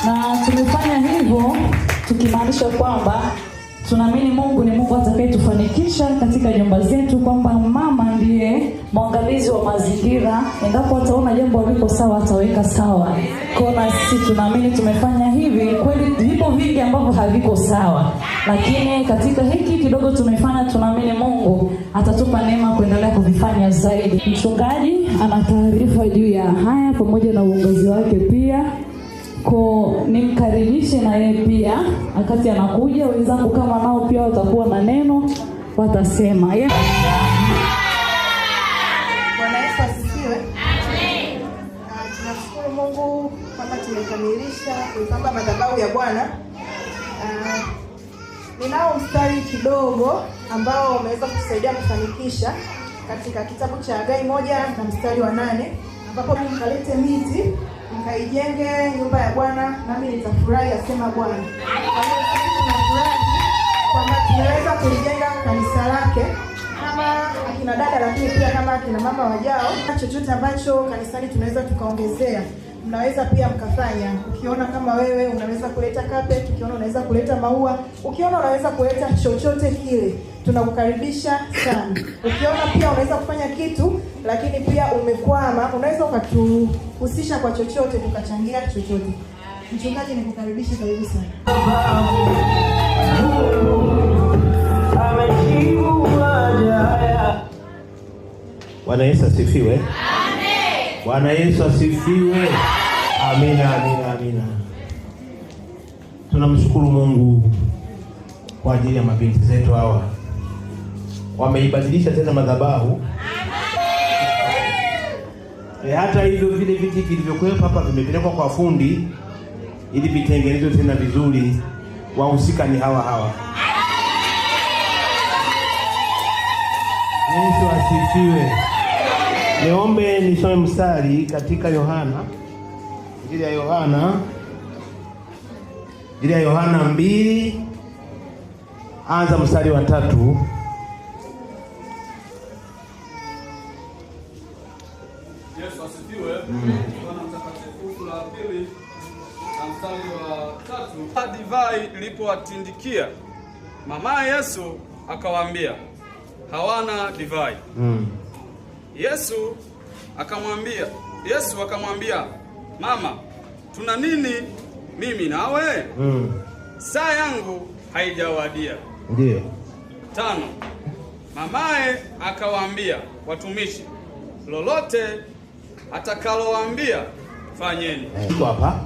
Na tumefanya hivyo tukimaanisha kwamba tunaamini Mungu ni Mungu atakayetufanikisha katika nyumba zetu, kwamba mama ndiye mwangalizi wa mazingira. Endapo ataona jambo liko sawa ataweka sawa. Kwa sisi tunaamini tumefanya hivi. Kweli vipo vingi ambavyo haviko sawa, lakini katika hiki kidogo tumefanya, tunaamini Mungu atatupa neema kuendelea kuvifanya zaidi. Mchungaji ana taarifa juu ya haya pamoja na uongozi wake pia. Nimkaribishe na yeye pia wakati anakuja. Wenzangu kama nao pia watakuwa na neno watasema. Bwana Yesu asifiwe. Amen. Tunashukuru Mungu kwamba tumekamilisha kuipamba madhabahu ya Bwana. Ninao mstari kidogo ambao umeweza kusaidia kufanikisha katika kitabu cha Hagai 1 na mstari wa 8, ambapo mkalete miti mkaijenge nyumba ya Bwana nami nitafurahi, asema Bwana. Kwa hiyo sisi tunafurahi kwamba tumeweza kulijenga kanisa lake kama akina dada, lakini pia kama akina mama wajao. Chochote ambacho kanisani tunaweza tukaongezea, mnaweza pia mkafanya. Ukiona kama wewe unaweza kuleta carpet, ukiona unaweza kuleta maua, ukiona unaweza kuleta chochote kile, tunakukaribisha sana. Ukiona pia unaweza kufanya kitu lakini pia umekwama, unaweza ukatuhusisha kwa chochote, tukachangia chochote. Mchungaji, nikukaribisha, karibu sana. Bwana Yesu asifiwe. Amen. Bwana Yesu asifiwe. Amina, amina, amina. Tunamshukuru Mungu kwa ajili ya mabinti zetu hawa. Wameibadilisha tena madhabahu. Hata hivyo vile viti vilivyokuwepo hapa vimepelekwa kwa fundi ili vitengenezwe tena vizuri. Wahusika ni hawa hawa. Yesu asifiwe. Niombe nisome mstari katika Yohana. Injili ya Yohana 2, anza mstari wa 3. Yesu asifiwe. Bwana mtakatifu. Sura ya 2 na mstari wa 3. Divai ilipowatindikia, mama Yesu akawaambia, hawana divai. Yesu akamwambia, mama, tuna nini mimi nawe? Saa yangu haijawadia. Ndiyo. 5. Mamaye akawaambia watumishi, lolote atakalowaambia fanyeni. Hapa